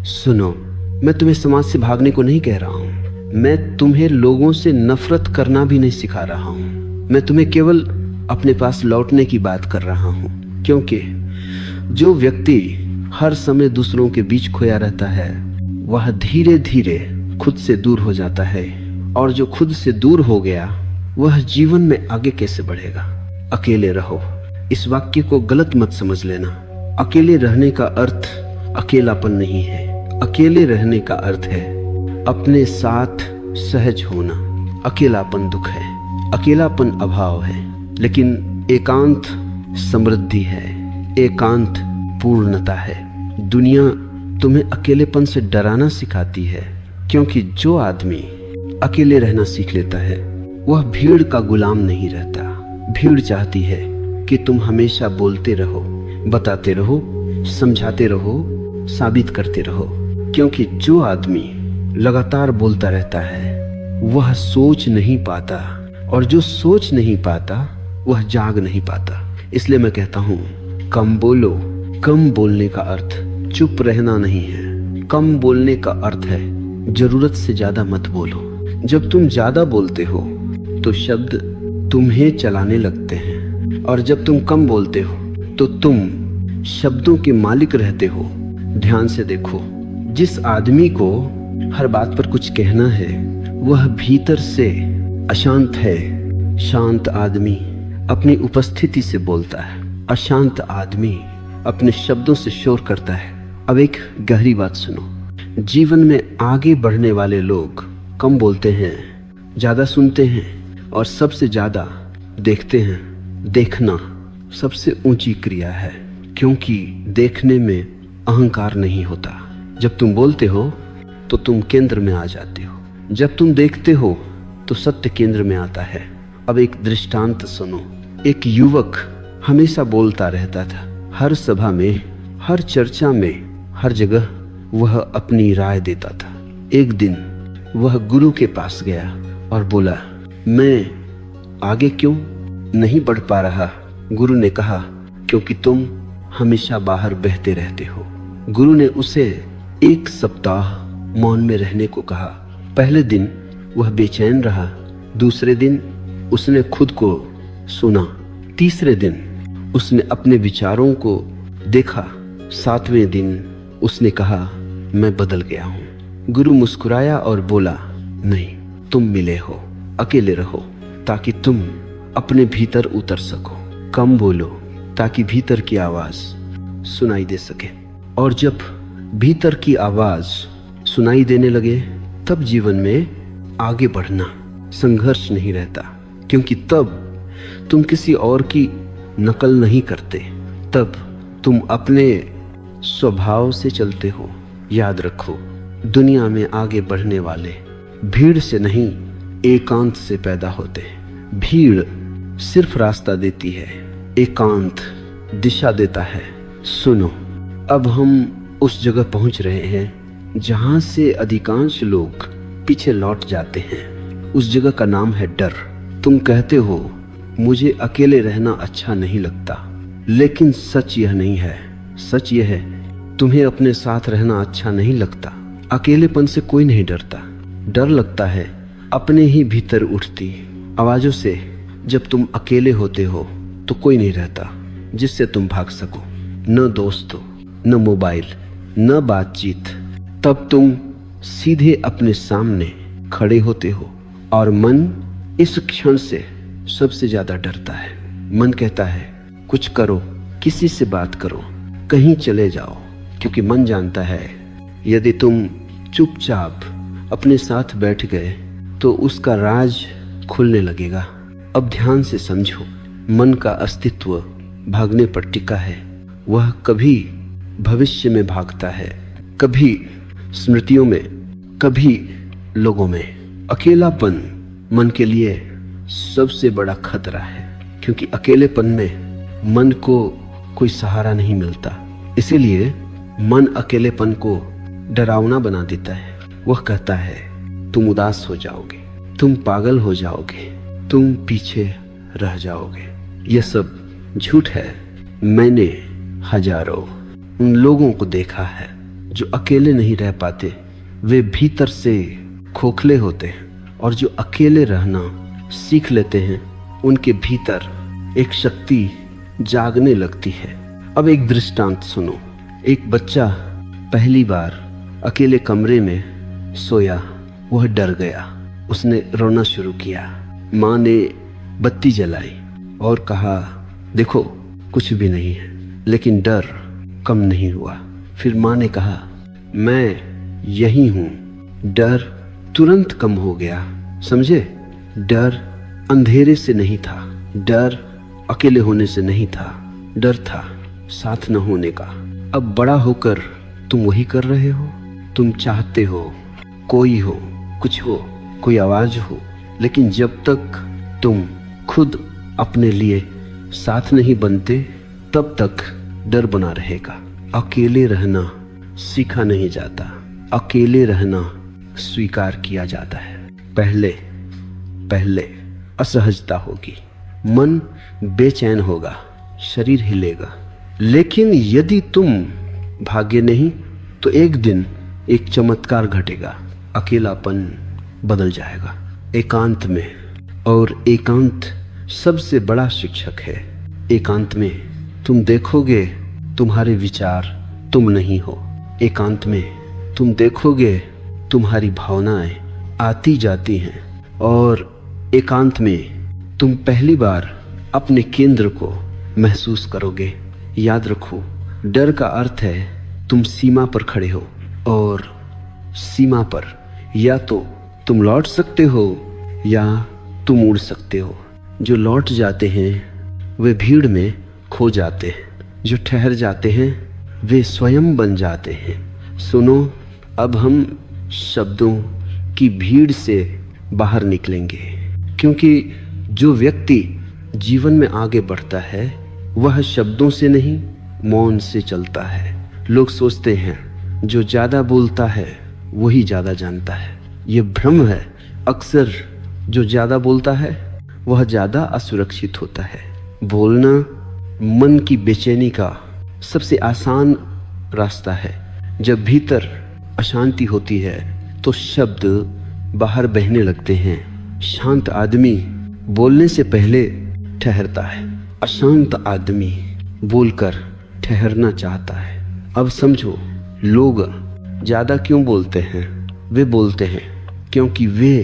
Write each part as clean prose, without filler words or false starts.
सुनो, मैं तुम्हें समाज से भागने को नहीं कह रहा हूँ। मैं तुम्हें लोगों से नफरत करना भी नहीं सिखा रहा हूँ। मैं तुम्हें केवल अपने पास लौटने की बात कर रहा हूँ, क्योंकि जो व्यक्ति हर समय दूसरों के बीच खोया रहता है वह धीरे धीरे खुद से दूर हो जाता है, और जो खुद से दूर हो गया वह जीवन में आगे कैसे बढ़ेगा। अकेले रहो, इस वाक्य को गलत मत समझ लेना। अकेले रहने का अर्थ अकेलापन नहीं है। अकेले रहने का अर्थ है अपने साथ सहज होना। अकेलापन दुख है, अकेलापन अभाव है, लेकिन एकांत समृद्धि है, एकांत पूर्णता है। दुनिया तुम्हें अकेलेपन से डराना सिखाती है, क्योंकि जो आदमी अकेले रहना सीख लेता है वह भीड़ का गुलाम नहीं रहता। भीड़ चाहती है कि तुम हमेशा बोलते रहो, बताते रहो, समझाते रहो, साबित करते रहो, क्योंकि जो आदमी लगातार बोलता रहता है वह सोच नहीं पाता, और जो सोच नहीं पाता वह जाग नहीं पाता। इसलिए मैं कहता हूँ, कम बोलो। कम बोलने का अर्थ चुप रहना नहीं है। कम बोलने का अर्थ है जरूरत से ज्यादा मत बोलो। जब तुम ज्यादा बोलते हो तो शब्द तुम्हें चलाने लगते हैं, और जब तुम कम बोलते हो तो तुम शब्दों के मालिक रहते हो। ध्यान से देखो, जिस आदमी को हर बात पर कुछ कहना है वह भीतर से अशांत है। शांत आदमी अपनी उपस्थिति से बोलता है, अशांत आदमी अपने शब्दों से शोर करता है। अब एक गहरी बात सुनो, जीवन में आगे बढ़ने वाले लोग कम बोलते हैं, ज्यादा सुनते हैं और सबसे ज्यादा देखते हैं। देखना सबसे ऊंची क्रिया है, क्योंकि देखने में अहंकार नहीं होता। जब तुम बोलते हो तो तुम केंद्र में आ जाते हो, जब तुम देखते हो तो सत्य केंद्र में आता है। अब एक दृष्टांत सुनो। एक युवक हमेशा बोलता रहता था, हर सभा में, हर चर्चा में, हर जगह वह अपनी राय देता था। एक दिन वह गुरु के पास गया और बोला, मैं आगे क्यों नहीं बढ़ पा रहा? गुरु ने कहा, क्योंकि तुम हमेशा बाहर बहते रहते हो। गुरु ने उसे 1 सप्ताह मौन में रहने को कहा। पहले दिन वह बेचैन रहा, दूसरे दिन उसने खुद को सुना, तीसरे दिन उसने अपने विचारों को देखा, 7वें दिन उसने कहा, मैं बदल गया हूं। गुरु मुस्कुराया और बोला, नहीं, तुम मिले हो। अकेले रहो ताकि तुम अपने भीतर उतर सको। कम बोलो ताकि भीतर की आवाज सुनाई दे सके, और जब भीतर की आवाज सुनाई देने लगे तब जीवन में आगे बढ़ना, संघर्ष नहीं रहता, क्योंकि तब तुम किसी और की नकल नहीं करते, तब तुम अपने स्वभाव से चलते हो। याद रखो, दुनिया में आगे बढ़ने वाले भीड़ से नहीं, एकांत से पैदा होते हैं। भीड़ सिर्फ रास्ता देती है, एकांत दिशा देता है। सुनो, अब हम उस जगह पहुंच रहे हैं जहां से अधिकांश लोग पीछे लौट जाते हैं। उस जगह का नाम है डर। तुम कहते हो, मुझे अकेले रहना अच्छा नहीं लगता, लेकिन सच यह नहीं है। सच यह है, तुम्हें अपने साथ रहना अच्छा नहीं लगता। अकेलेपन से कोई नहीं डरता। डर लगता है अपने ही भीतर उठती आवाजों से। जब तुम अकेले होते हो तो कोई नहीं रहता जिससे तुम भाग सको, न दोस्तों, न मोबाइल, न बातचीत। तब तुम सीधे अपने सामने खड़े होते हो, और मन इस क्षण से सबसे ज्यादा डरता है। मन कहता है, कुछ करो, किसी से बात करो, कहीं चले जाओ, क्योंकि मन जानता है यदि तुम चुपचाप अपने साथ बैठ गए तो उसका राज खुलने लगेगा। अब ध्यान से समझो, मन का अस्तित्व भागने पर टिका है। वह कभी भविष्य में भागता है, कभी स्मृतियों में, कभी लोगों में। अकेलापन मन के लिए सबसे बड़ा खतरा है, क्योंकि अकेलेपन में मन को कोई सहारा नहीं मिलता। इसीलिए मन अकेलेपन को डरावना बना देता है। वह कहता है, तुम उदास हो जाओगे, तुम पागल हो जाओगे, तुम पीछे रह जाओगे। यह सब झूठ है। मैंने हजारों उन लोगों को देखा है, जो अकेले नहीं रह पाते वे भीतर से खोखले होते हैं, और जो अकेले रहना सीख लेते हैं उनके भीतर एक शक्ति जागने लगती है। अब एक दृष्टांत सुनो। एक बच्चा पहली बार अकेले कमरे में सोया, वह डर गया, उसने रोना शुरू किया। माँ ने बत्ती जलाई और कहा देखो कुछ भी नहीं है, लेकिन डर कम नहीं हुआ। फिर माँ ने कहा मैं यही हूँ। डर तुरंत कम हो गया। समझे? डर अंधेरे से नहीं था, डर अकेले होने से नहीं था, डर था साथ न होने का। अब बड़ा होकर तुम वही कर रहे हो। तुम चाहते हो कोई हो, कुछ हो, कोई आवाज हो, लेकिन जब तक तुम खुद अपने लिए साथ नहीं बनते तब तक डर बना रहेगा। अकेले रहना सीखा नहीं जाता, अकेले रहना स्वीकार किया जाता है। पहले पहले असहजता होगी, मन बेचैन होगा, शरीर हिलेगा, लेकिन यदि तुम भागे नहीं तो एक दिन एक चमत्कार घटेगा, अकेलापन बदल जाएगा एकांत में। और एकांत सबसे बड़ा शिक्षक है। एकांत में तुम देखोगे तुम्हारे विचार तुम नहीं हो। एकांत में तुम देखोगे तुम्हारी भावनाएं आती जाती हैं। और एकांत में तुम पहली बार अपने केंद्र को महसूस करोगे। याद रखो, डर का अर्थ है तुम सीमा पर खड़े हो, और सीमा पर या तो तुम लौट सकते हो या तुम उड़ सकते हो। जो लौट जाते हैं वे भीड़ में खो जाते हैं, जो ठहर जाते हैं वे स्वयं बन जाते हैं। सुनो, अब हम शब्दों की भीड़ से बाहर निकलेंगे, क्योंकि जो व्यक्ति जीवन में आगे बढ़ता है वह शब्दों से नहीं मौन से चलता है। लोग सोचते हैं जो ज्यादा बोलता है वही ज्यादा जानता है। ये भ्रम है। अक्सर जो ज्यादा बोलता है वह ज्यादा असुरक्षित होता है। बोलना मन की बेचैनी का सबसे आसान रास्ता है। जब भीतर अशांति होती है तो शब्द बाहर बहने लगते हैं। शांत आदमी बोलने से पहले ठहरता है, अशांत आदमी बोलकर ठहरना चाहता है। अब समझो, लोग ज्यादा क्यों बोलते हैं? वे बोलते हैं क्योंकि वे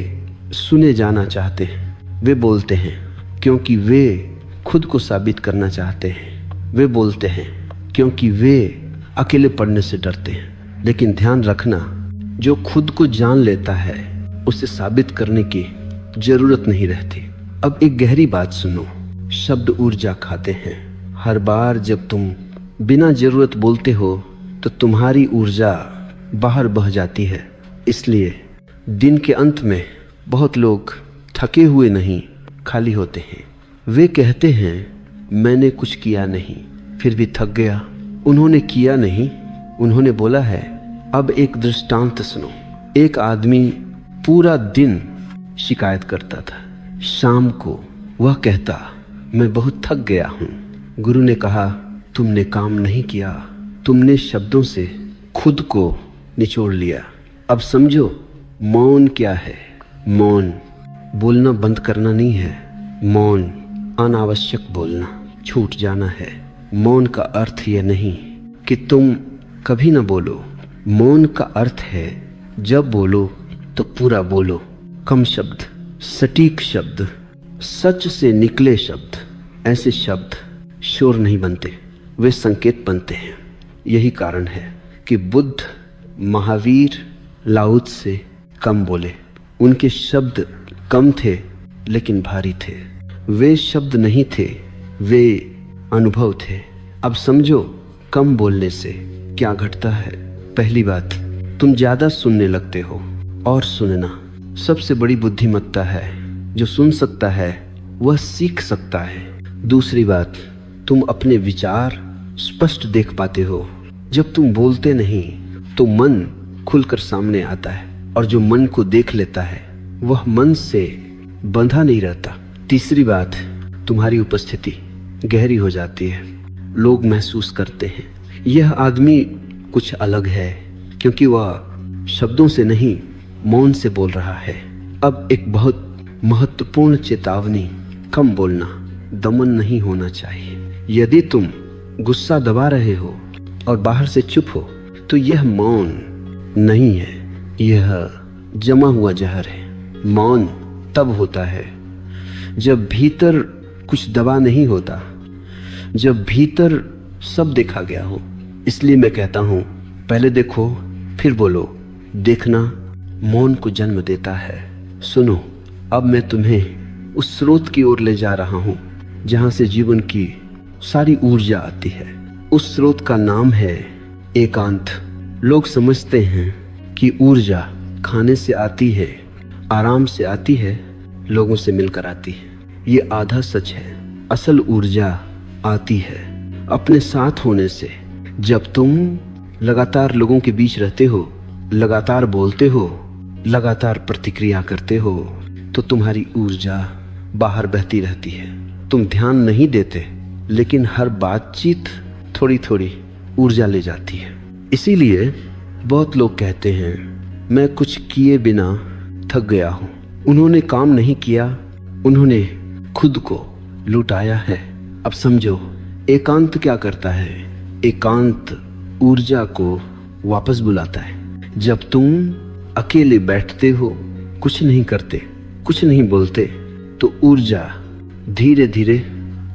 सुने जाना चाहते हैं। वे बोलते हैं क्योंकि वे खुद को साबित करना चाहते हैं। वे बोलते हैं क्योंकि वे अकेले पड़ने से डरते हैं। लेकिन ध्यान रखना, जो खुद को जान लेता है उसे साबित करने की जरूरत नहीं रहती। अब एक गहरी बात सुनो। शब्द ऊर्जा खाते हैं। हर बार जब तुम बिना जरूरत बोलते हो तो तुम्हारी ऊर्जा बाहर बह जाती है। इसलिए दिन के अंत में बहुत लोग थके हुए नहीं, खाली होते हैं। वे कहते हैं मैंने कुछ किया नहीं, फिर भी थक गया। उन्होंने किया नहीं, उन्होंने बोला है। अब एक दृष्टांत सुनो। एक आदमी पूरा दिन शिकायत करता था। शाम को वह कहता मैं बहुत थक गया हूँ। गुरु ने कहा तुमने काम नहीं किया, तुमने शब्दों से खुद को निचोड़ लिया। अब समझो मौन क्या है। मौन बोलना बंद करना नहीं है। मौन अनावश्यक बोलना, छूट जाना है। मौन का अर्थ यह नहीं कि तुम कभी ना बोलो। मौन का अर्थ है जब बोलो तो पूरा बोलो। कम शब्द, सटीक शब्द, सच से निकले शब्द। ऐसे शब्द शोर नहीं बनते, वे संकेत बनते हैं। यही कारण है कि बुद्ध, महावीर, लाओ त्से कम बोले। उनके शब्द कम थे लेकिन भारी थे। वे शब्द नहीं थे, वे अनुभव थे। अब समझो कम बोलने से क्या घटता है। पहली बात, तुम ज्यादा सुनने लगते हो। और सुनना सबसे बड़ी बुद्धिमत्ता है। जो सुन सकता है वह सीख सकता है। दूसरी बात, तुम अपने विचार स्पष्ट देख पाते हो। जब तुम बोलते नहीं तो मन खुलकर सामने आता है, और जो मन को देख लेता है वह मन से बंधा नहीं रहता। तीसरी बात, तुम्हारी उपस्थिति गहरी हो जाती है। लोग महसूस करते हैं यह आदमी कुछ अलग है, क्योंकि वह शब्दों से नहीं मौन से बोल रहा है। अब एक बहुत महत्वपूर्ण चेतावनी, कम बोलना, दमन नहीं होना चाहिए। यदि तुम गुस्सा दबा रहे हो और बाहर से चुप हो तो यह मौन नहीं है, यह जमा हुआ जहर है। मौन तब होता है जब भीतर कुछ दबा नहीं होता, जब भीतर सब देखा गया हो। इसलिए मैं कहता हूं, पहले देखो फिर बोलो। देखना मौन को जन्म देता है। सुनो, अब मैं तुम्हें उस स्रोत की ओर ले जा रहा हूं जहां से जीवन की सारी ऊर्जा आती है। उस स्रोत का नाम है एकांत। लोग समझते हैं कि ऊर्जा खाने से आती है, आराम से आती है, लोगों से मिलकर आती है। ये आधा सच है। असल ऊर्जा आती है अपने साथ होने से। जब तुम लगातार लोगों के बीच रहते हो, लगातार बोलते हो, लगातार प्रतिक्रिया करते हो, तो तुम्हारी ऊर्जा बाहर बहती रहती है। तुम ध्यान नहीं देते, लेकिन हर बातचीत थोड़ी थोड़ी ऊर्जा ले जाती है। इसीलिए बहुत लोग कहते हैं, मैं कुछ किए बिना थक गया हूं। उन्होंने काम नहीं किया, उन्होंने खुद को लुटाया है। अब समझो एकांत क्या करता है। एकांत ऊर्जा को वापस बुलाता है। जब तुम अकेले बैठते हो, कुछ नहीं करते, कुछ नहीं बोलते, तो ऊर्जा धीरे धीरे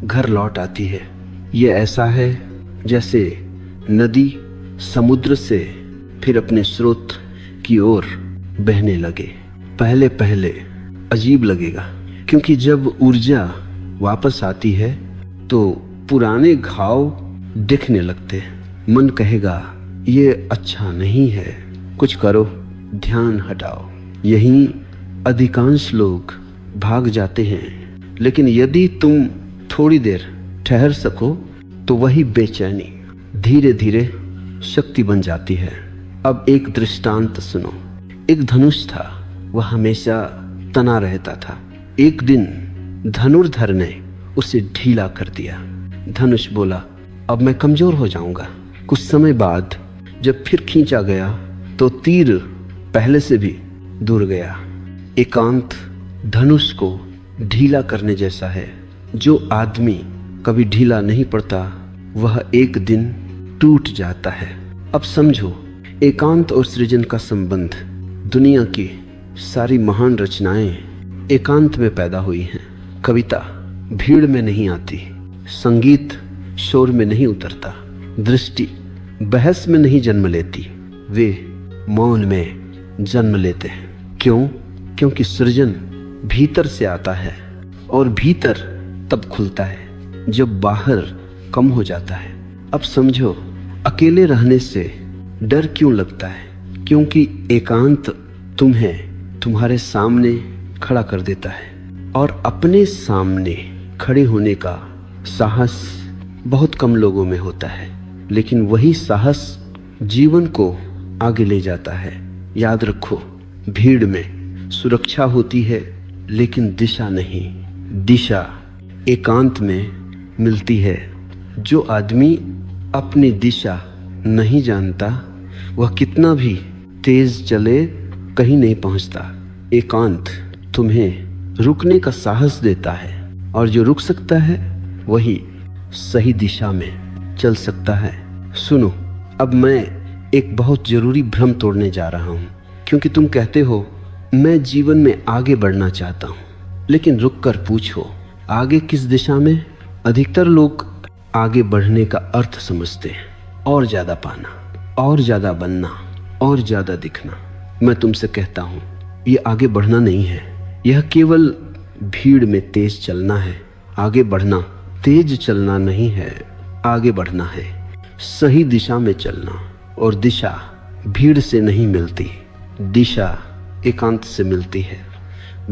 घर लौट आती है। ये ऐसा है जैसे नदी समुद्र से फिर अपने स्रोत की ओर बहने लगे। पहले पहले अजीब लगेगा, क्योंकि जब ऊर्जा वापस आती है तो पुराने घाव दिखने लगते हैं। मन कहेगा ये अच्छा नहीं है, कुछ करो, ध्यान हटाओ। यही अधिकांश लोग भाग जाते हैं। लेकिन यदि तुम थोड़ी देर ठहर सको तो वही बेचैनी धीरे धीरे शक्ति बन जाती है। अब एक दृष्टांत सुनो। एक धनुष था, वह हमेशा तना रहता था। एक दिन धनुर्धर ने उसे ढीला कर दिया। धनुष बोला, अब मैं कमजोर हो जाऊंगा। कुछ समय बाद जब फिर खींचा गया तो तीर पहले से भी दूर गया। एकांत धनुष को ढीला करने जैसा है। जो आदमी कभी ढीला नहीं पड़ता वह एक दिन टूट जाता है। अब समझो, एकांत और सृजन का संबंध। दुनिया की सारी महान रचनाएं एकांत में पैदा हुई हैं। कविता भीड़ में नहीं आती, संगीत शोर में नहीं उतरता, दृष्टि बहस में नहीं जन्म लेती, वे मौन में जन्म लेते हैं। क्यों? क्योंकि सृजन भीतर से आता है और भीतर तब खुलता है जब बाहर कम हो जाता है। अब समझो, अकेले रहने से डर क्यों लगता है? क्योंकि एकांत तुम्हें तुम्हारे सामने खड़ा कर देता है। और अपने सामने खड़े होने का साहस बहुत कम लोगों में होता है, लेकिन वही साहस जीवन को आगे ले जाता है। याद रखो, भीड़ में सुरक्षा होती है लेकिन दिशा नहीं। दिशा एकांत में मिलती है। जो आदमी अपनी दिशा नहीं जानता वह कितना भी तेज चले कहीं नहीं पहुंचता। एकांत तुम्हें रुकने का साहस देता है, और जो रुक सकता है वही सही दिशा में चल सकता है। सुनो, अब मैं एक बहुत जरूरी भ्रम तोड़ने जा रहा हूं, क्योंकि तुम कहते हो मैं जीवन में आगे बढ़ना चाहता हूं। लेकिन रुक कर पूछो, आगे किस दिशा में? अधिकतर लोग आगे बढ़ने का अर्थ समझते हैं और ज्यादा पाना, और ज्यादा बनना, और ज्यादा दिखना। मैं तुमसे कहता हूं, यह आगे बढ़ना नहीं है। यह केवल भीड़ में तेज चलना है। आगे बढ़ना तेज चलना नहीं है, आगे बढ़ना है, सही दिशा में चलना। और दिशा भीड़ से नहीं मिलती, दिशा एकांत से मिलती है।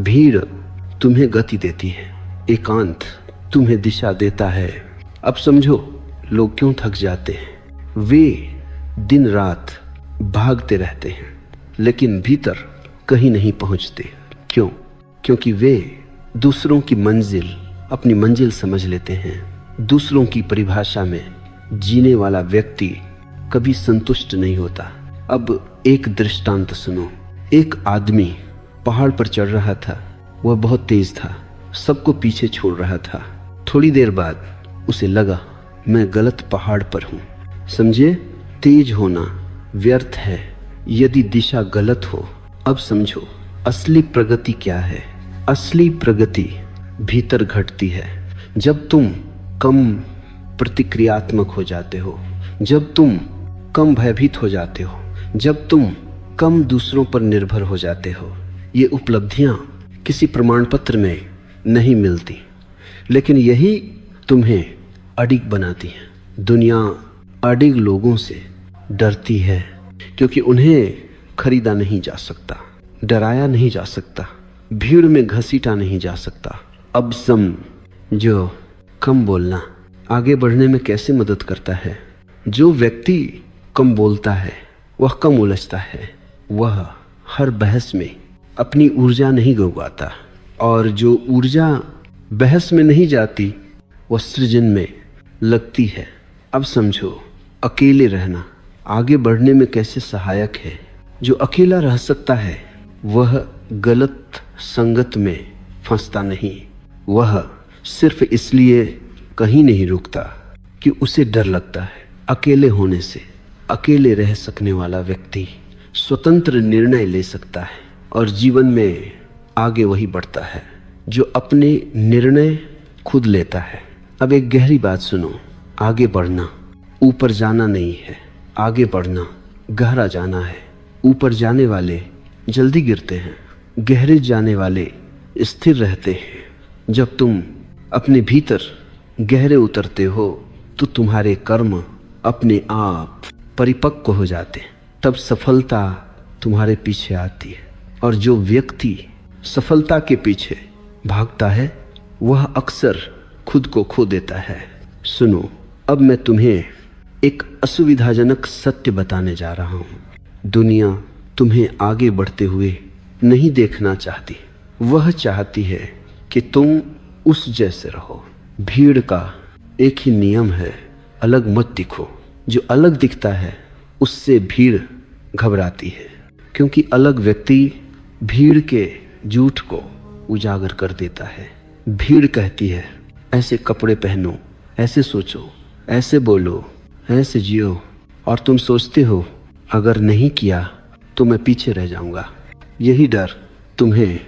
भीड़ तुम्हें गति देती है, एकांत तुम्हें दिशा देता है। अब समझो, लोग क्यों थक जाते हैं? वे दिन रात भागते रहते हैं लेकिन भीतर कहीं नहीं पहुंचते। क्यों? क्योंकि वे दूसरों की मंजिल अपनी मंजिल समझ लेते हैं। दूसरों की परिभाषा में जीने वाला व्यक्ति कभी संतुष्ट नहीं होता। अब एक दृष्टांत सुनो। एक आदमी पहाड़ पर चढ़ रहा था। वह बहुत तेज था, सबको पीछे छोड़ रहा था। थोड़ी देर बाद उसे लगा मैं गलत पहाड़ पर हूं। समझे, तेज होना व्यर्थ है यदि दिशा गलत हो। अब समझो असली प्रगति क्या है। असली प्रगति भीतर घटती है जब तुम कम प्रतिक्रियात्मक हो जाते हो, जब तुम कम भयभीत हो जाते हो, जब तुम कम दूसरों पर निर्भर हो जाते हो। ये उपलब्धियां किसी प्रमाण पत्र में नहीं मिलती, लेकिन यही तुम्हें अडिग बनाती हैं। दुनिया अडिग लोगों से डरती है क्योंकि उन्हें खरीदा नहीं जा सकता, डराया नहीं जा सकता, भीड़ में घसीटा नहीं जा सकता। अब समझो कम बोलना आगे बढ़ने में कैसे मदद करता है। जो व्यक्ति कम बोलता है वह कम उलझता है, वह हर बहस में अपनी ऊर्जा नहीं गंवाता, और जो ऊर्जा बहस में नहीं जाती वह सृजन में लगती है। अब समझो अकेले रहना आगे बढ़ने में कैसे सहायक है। जो अकेला रह सकता है वह गलत संगत में फंसता नहीं, वह सिर्फ इसलिए कहीं नहीं रुकता कि उसे डर लगता है। अकेले होने से अकेले रह सकने वाला व्यक्ति स्वतंत्र निर्णय ले सकता है और जीवन में आगे वही बढ़ता है जो अपने निर्णय खुद लेता है। अब एक गहरी बात सुनो, आगे बढ़ना ऊपर जाना नहीं है, आगे बढ़ना गहरा जाना है। ऊपर जाने वाले जल्दी गिरते हैं, गहरे जाने वाले स्थिर रहते हैं। जब तुम अपने भीतर गहरे उतरते हो तो तुम्हारे कर्म अपने आप परिपक्व हो जाते हैं, तब सफलता तुम्हारे पीछे आती है। और जो व्यक्ति सफलता के पीछे भागता है वह अक्सर खुद को खो देता है। सुनो, अब मैं तुम्हें एक असुविधाजनक सत्य बताने जा रहा हूं। दुनिया तुम्हें आगे बढ़ते हुए नहीं देखना चाहती, वह चाहती है कि तुम उस जैसे रहो। भीड़ का एक ही नियम है, अलग मत दिखो। जो अलग दिखता है उससे भीड़ घबराती है, क्योंकि अलग व्यक्ति भीड़ के झूठ को उजागर कर देता है। भीड़ कहती है ऐसे कपड़े पहनो, ऐसे सोचो, ऐसे बोलो, ऐसे जियो, और तुम सोचते हो अगर नहीं किया तो मैं पीछे रह जाऊंगा। यही डर तुम्हें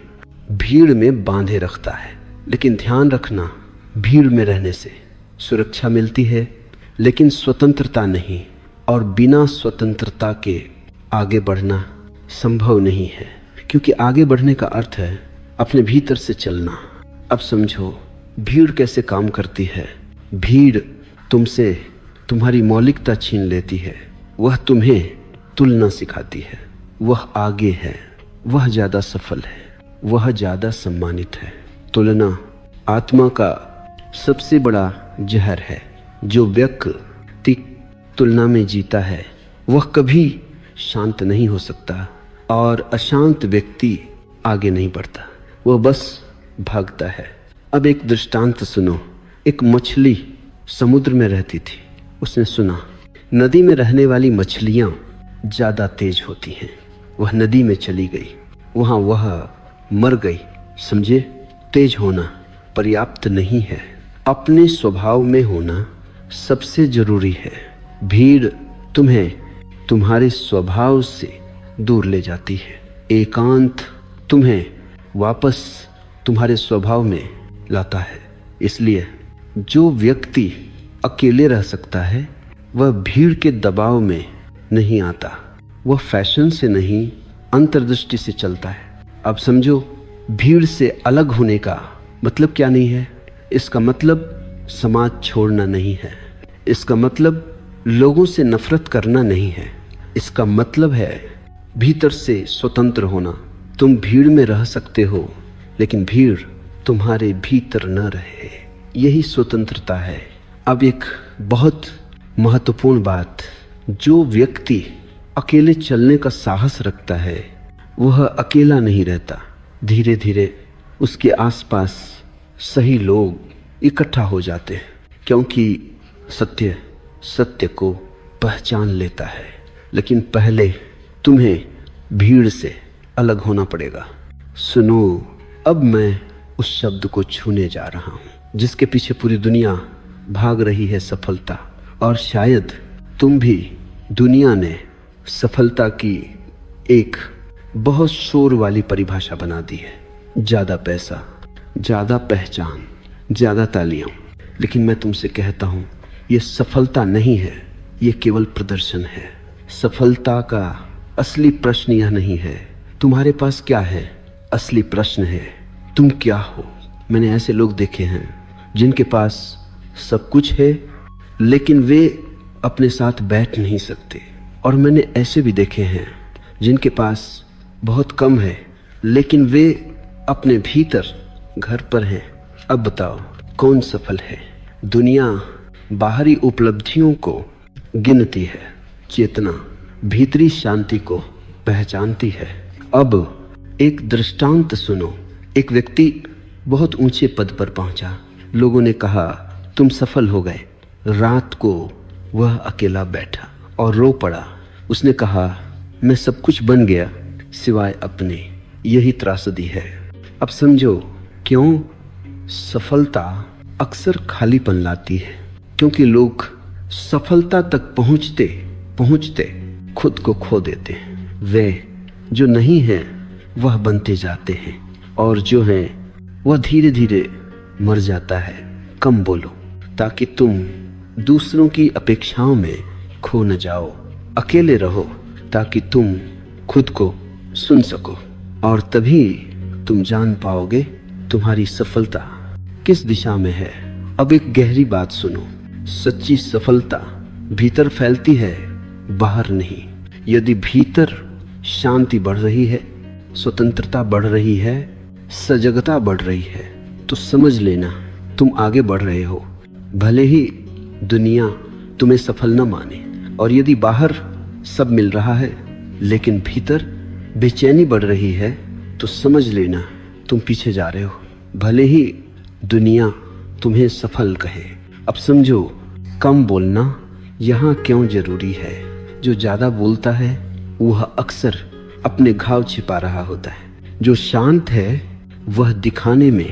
भीड़ में बांधे रखता है। लेकिन ध्यान रखना, भीड़ में रहने से सुरक्षा मिलती है लेकिन स्वतंत्रता नहीं, और बिना स्वतंत्रता के आगे बढ़ना संभव नहीं है, क्योंकि आगे बढ़ने का अर्थ है अपने भीतर से चलना। अब समझो भीड़ कैसे काम करती है। भीड़ तुमसे तुम्हारी मौलिकता छीन लेती है, वह तुम्हें तुलना सिखाती है। वह आगे है, वह ज्यादा सफल है, वह ज्यादा सम्मानित है। तुलना आत्मा का सबसे बड़ा जहर है। जो व्यक्ति तुलना में जीता है वह कभी शांत नहीं हो सकता, और अशांत व्यक्ति आगे नहीं बढ़ता, वह बस भागता है। अब एक दृष्टांत सुनो। एक मछली समुद्र में रहती थी। उसने सुना नदी में रहने वाली मछलियां ज्यादा तेज होती हैं। वह नदी में चली गई, वहां वह मर गई। समझे, तेज होना पर्याप्त नहीं है, अपने स्वभाव में होना सबसे जरूरी है। भीड़ तुम्हें तुम्हारे स्वभाव से दूर ले जाती है, एकांत तुम्हें वापस तुम्हारे स्वभाव में लाता है। इसलिए जो व्यक्ति अकेले रह सकता है वह भीड़ के दबाव में नहीं आता, वह फैशन से नहीं अंतर्दृष्टि से चलता है। अब समझो, भीड़ से अलग होने का मतलब क्या नहीं है। इसका मतलब समाज छोड़ना नहीं है, इसका मतलब लोगों से नफरत करना नहीं है, इसका मतलब है भीतर से स्वतंत्र होना। तुम भीड़ में रह सकते हो लेकिन भीड़ तुम्हारे भीतर न रहे, यही स्वतंत्रता है। अब एक बहुत महत्वपूर्ण बात, जो व्यक्ति अकेले चलने का साहस रखता है वह अकेला नहीं रहता। धीरे धीरे उसके आसपास सही लोग इकट्ठा हो जाते हैं, क्योंकि सत्य सत्य को पहचान लेता है। लेकिन पहले तुम्हें भीड़ से अलग होना पड़ेगा। सुनो, अब मैं उस शब्द को छूने जा रहा हूं जिसके पीछे पूरी दुनिया भाग रही है, सफलता। और शायद तुम भी दुनिया ने सफलता की एक बहुत शोर वाली परिभाषा बना दी है। ज्यादा पैसा, ज्यादा पहचान, ज्यादा तालियां। लेकिन मैं तुमसे कहता हूं, यह सफलता नहीं है, यह केवल प्रदर्शन है। सफलता का असली प्रश्न यह नहीं है तुम्हारे पास क्या है, असली प्रश्न है तुम क्या हो। मैंने ऐसे लोग देखे हैं जिनके पास सब कुछ है लेकिन वे अपने साथ बैठ नहीं सकते, और मैंने ऐसे भी देखे हैं जिनके पास बहुत कम है लेकिन वे अपने भीतर घर पर हैं। अब बताओ कौन सफल है? दुनिया बाहरी उपलब्धियों को गिनती है, चेतना भीतरी शांति को पहचानती है। अब एक दृष्टांत सुनो। एक व्यक्ति बहुत ऊंचे पद पर पहुंचा। लोगों ने कहा तुम सफल हो गए। रात को वह अकेला बैठा और रो पड़ा। उसने कहा मैं सब कुछ बन गया सिवाय अपने। यही त्रासदी है। अब समझो क्यों सफलता अक्सर खालीपन लाती है, क्योंकि लोग सफलता तक पहुंचते पहुंचते खुद को खो देते हैं। वे जो नहीं है वह बनते जाते हैं और जो है वह धीरे धीरे मर जाता है। कम बोलो ताकि तुम दूसरों की अपेक्षाओं में खो न जाओ। अकेले रहो ताकि तुम खुद को सुन सको, और तभी तुम जान पाओगे तुम्हारी सफलता किस दिशा में है। अब एक गहरी बात सुनो। सच्ची सफलता भीतर फैलती है, बाहर नहीं। यदि भीतर शांति बढ़ रही है, स्वतंत्रता बढ़ रही है, सजगता बढ़ रही है, तो समझ लेना तुम आगे बढ़ रहे हो, भले ही दुनिया तुम्हें सफल न माने। और यदि बाहर सब मिल रहा है लेकिन भीतर बेचैनी बढ़ रही है, तो समझ लेना तुम पीछे जा रहे हो, भले ही दुनिया तुम्हें सफल कहे। अब समझो कम बोलना यहाँ क्यों जरूरी है। जो ज्यादा बोलता है वह अक्सर अपने घाव छिपा रहा होता है। जो शांत है वह दिखाने में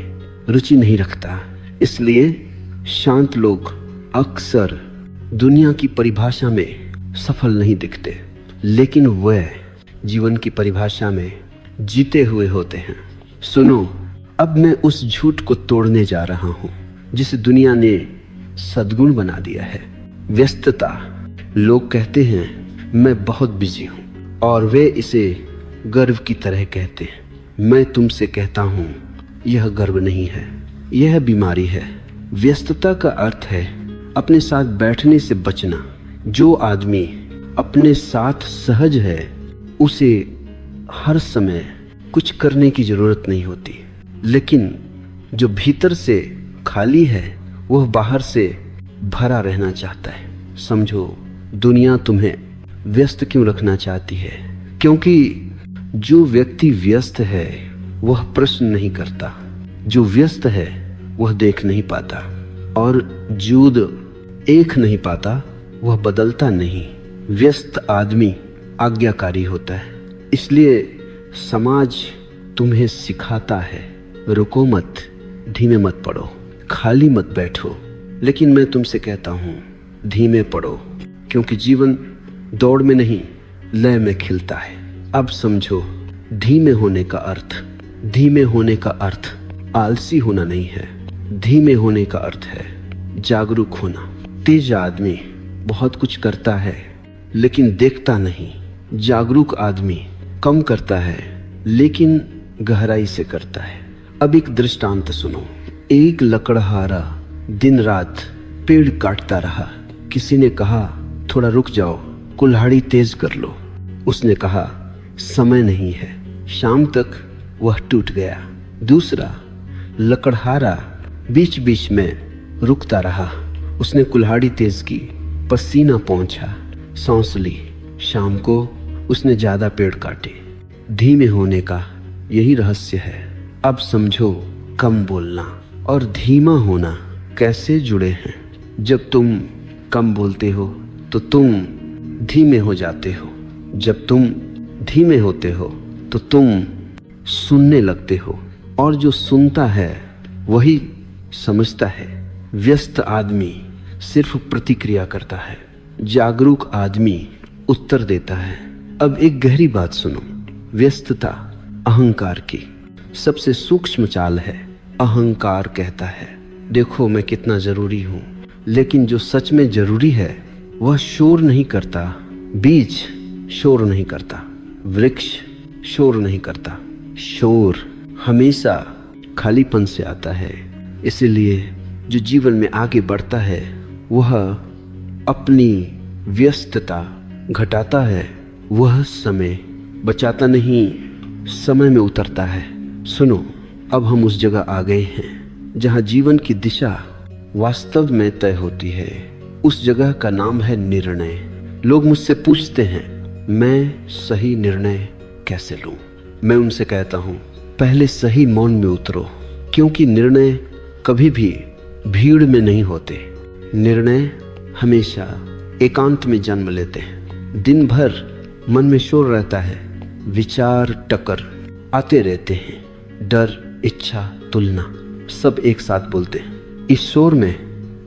रुचि नहीं रखता। इसलिए शांत लोग अक्सर दुनिया की परिभाषा में सफल नहीं दिखते, लेकिन वह जीवन की परिभाषा में जीते हुए होते हैं। सुनो, अब मैं उस झूठ को तोड़ने जा रहा हूं जिसे दुनिया ने सद्गुण बना दिया है, व्यस्तता। लोग कहते हैं मैं बहुत बिजी हूं और वे इसे गर्व की तरह कहते हैं। मैं तुमसे कहता हूं यह गर्व नहीं है, यह बीमारी है। व्यस्तता का अर्थ है अपने साथ बैठने से बचना। जो आदमी अपने साथ सहज है उसे हर समय कुछ करने की जरूरत नहीं होती, लेकिन जो भीतर से खाली है वह बाहर से भरा रहना चाहता है। समझो दुनिया तुम्हें व्यस्त क्यों रखना चाहती है? क्योंकि जो व्यक्ति व्यस्त है वह प्रश्न नहीं करता, जो व्यस्त है वह देख नहीं पाता, और जो एक नहीं पाता वह बदलता नहीं। व्यस्त आदमी आज्ञाकारी होता है। इसलिए समाज तुम्हें सिखाता है रुको मत, धीमे मत पढ़ो, खाली मत बैठो। लेकिन मैं तुमसे कहता हूं धीमे पढ़ो, क्योंकि जीवन दौड़ में नहीं लय में खिलता है। अब समझो धीमे होने का अर्थ, धीमे होने का अर्थ आलसी होना नहीं है। धीमे होने का अर्थ है जागरूक होना। तेज आदमी बहुत कुछ करता है लेकिन देखता नहीं। जागरूक आदमी कम करता है लेकिन गहराई से करता है। अब एक दृष्टांत सुनो। एक लकड़हारा दिन रात पेड़ काटता रहा। किसी ने कहा थोड़ा रुक जाओ, कुल्हाड़ी तेज कर लो। उसने कहा समय नहीं है। शाम तक वह टूट गया। दूसरा लकड़हारा बीच बीच में रुकता रहा। उसने कुल्हाड़ी तेज की, पसीना पहुंचा, सांस ली। शाम को उसने ज्यादा पेड़ काटे। धीमे होने का यही रहस्य है। अब समझो कम बोलना और धीमा होना कैसे जुड़े हैं। जब तुम कम बोलते हो तो तुम धीमे हो जाते हो। जब तुम धीमे होते हो तो तुम सुनने लगते हो, और जो सुनता है वही समझता है। व्यस्त आदमी सिर्फ प्रतिक्रिया करता है, जागरूक आदमी उत्तर देता है। अब एक गहरी बात सुनो। व्यस्तता अहंकार की सबसे सूक्ष्म चाल है। अहंकार कहता है देखो मैं कितना जरूरी हूं, लेकिन जो सच में जरूरी है वह शोर नहीं करता। बीज शोर नहीं करता, वृक्ष शोर नहीं करता। शोर हमेशा खालीपन से आता है। इसलिए जो जीवन में आगे बढ़ता है वह अपनी व्यस्तता घटाता है, वह समय बचाता नहीं, समय में उतरता है। सुनो, अब हम उस जगह आ गए हैं जहां जीवन की दिशा वास्तव में तय होती है। उस जगह का नाम है निर्णय। लोग मुझसे पूछते हैं मैं सही निर्णय कैसे लूं? मैं उनसे कहता हूं पहले सही मौन में उतरो, क्योंकि निर्णय कभी भी भीड़ में नहीं होते। निर्णय हमेशा एकांत में जन्म लेते हैं। दिन भर मन में शोर रहता है, विचार टकर आते रहते हैं, डर, इच्छा, तुलना सब एक साथ बोलते हैं। इस शोर में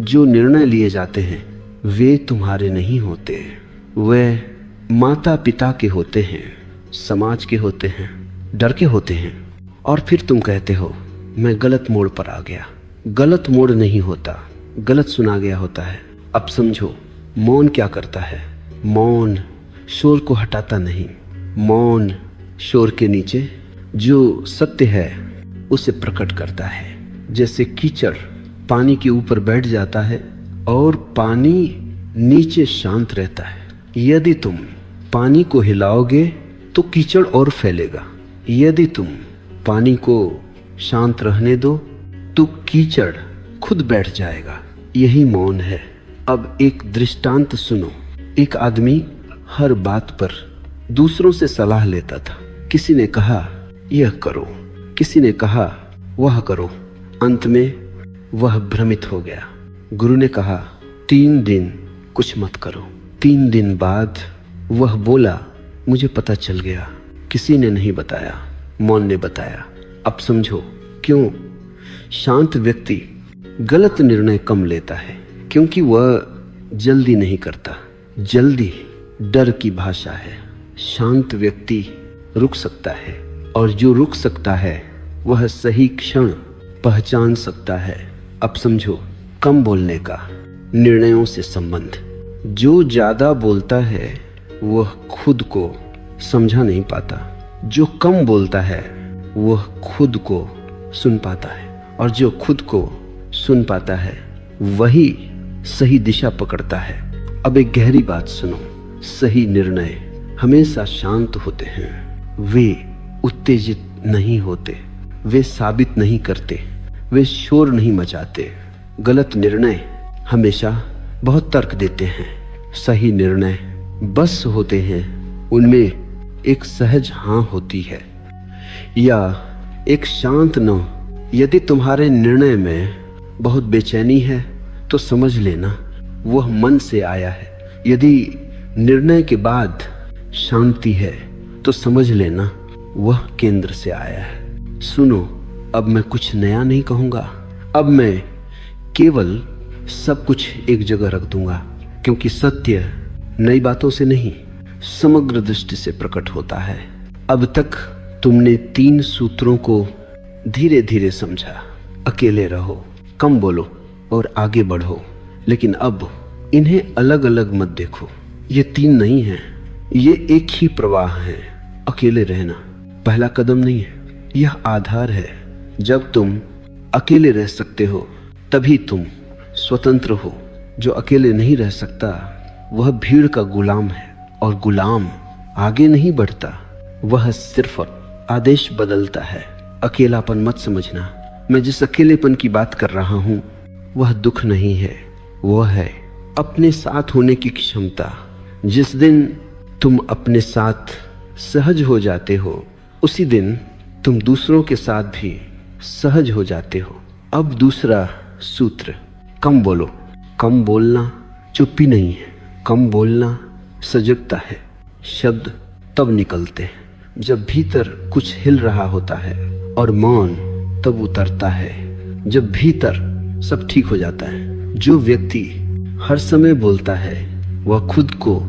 जो निर्णय लिए जाते हैं वे तुम्हारे नहीं होते, वे माता पिता के होते हैं, समाज के होते हैं, डर के होते हैं। और फिर तुम कहते हो मैं गलत मोड़ पर आ गया। गलत मोड़ नहीं होता, गलत सुना गया होता है। अब समझो मौन क्या करता है। मौन शोर को हटाता नहीं। मौन शोर के नीचे जो सत्य है उसे प्रकट करता है। जैसे कीचड़ पानी के ऊपर बैठ जाता है और पानी नीचे शांत रहता है। यदि तुम पानी को हिलाओगे तो कीचड़ और फैलेगा। यदि तुम पानी को शांत रहने दो तो कीचड़ खुद बैठ जाएगा। यही मौन है। अब एक दृष्टांत सुनो। एक आदमी हर बात पर दूसरों से सलाह लेता था। किसी ने कहा यह करो, किसी ने कहा वह करो। अंत में वह भ्रमित हो गया। गुरु ने कहा 3 दिन कुछ मत करो। 3 दिन बाद वह बोला मुझे पता चल गया, किसी ने नहीं बताया, मौन ने बताया। अब समझो क्यों शांत व्यक्ति गलत निर्णय कम लेता है, क्योंकि वह जल्दी नहीं करता। जल्दी डर की भाषा है। शांत व्यक्ति रुक सकता है, और जो रुक सकता है वह सही क्षण पहचान सकता है। अब समझो कम बोलने का निर्णयों से संबंध। जो ज्यादा बोलता है वह खुद को समझा नहीं पाता। जो कम बोलता है वह खुद को सुन पाता है, और जो खुद को सुन पाता है वही सही दिशा पकड़ता है। अब एक गहरी बात सुनो। सही निर्णय हमेशा शांत होते हैं। वे उत्तेजित नहीं होते, वे साबित नहीं करते, वे शोर नहीं मचाते। गलत निर्णय हमेशा बहुत तर्क देते हैं। सही निर्णय बस होते हैं, उनमें एक सहज हाँ होती है या एक शांत न। यदि तुम्हारे निर्णय में बहुत बेचैनी है तो समझ लेना वह मन से आया है। यदि निर्णय के बाद शांति है तो समझ लेना वह केंद्र से आया है। सुनो, अब मैं कुछ नया नहीं कहूंगा। अब मैं केवल सब कुछ एक जगह रख दूंगा, क्योंकि सत्य नई बातों से नहीं समग्र दृष्टि से प्रकट होता है। अब तक तुमने 3 सूत्रों को धीरे धीरे समझा। अकेले रहो, कम बोलो और आगे बढ़ो। लेकिन अब इन्हें अलग अलग मत देखो। ये 3 नहीं है, ये एक ही प्रवाह है। अकेले रहना पहला कदम नहीं है, यह आधार है। जब तुम अकेले रह सकते हो तभी तुम स्वतंत्र हो। जो अकेले नहीं रह सकता वह भीड़ का गुलाम है, और गुलाम आगे नहीं बढ़ता, वह सिर्फ आदेश बदलता है। अकेलापन मत समझना। मैं जिस अकेलेपन की बात कर रहा हूं वह दुख नहीं है, वह है अपने साथ होने की क्षमता। जिस दिन तुम अपने साथ सहज हो जाते हो उसी दिन तुम दूसरों के साथ भी सहज हो जाते हो। अब दूसरा सूत्र, कम बोलो। कम बोलना चुप्पी नहीं है, कम बोलना सजगता है। शब्द तब निकलते हैं जब भीतर कुछ हिल रहा होता है, और मौन तब उतरता है जब भीतर सब ठीक हो जाता है। जो व्यक्ति हर समय बोलता है वह खुद को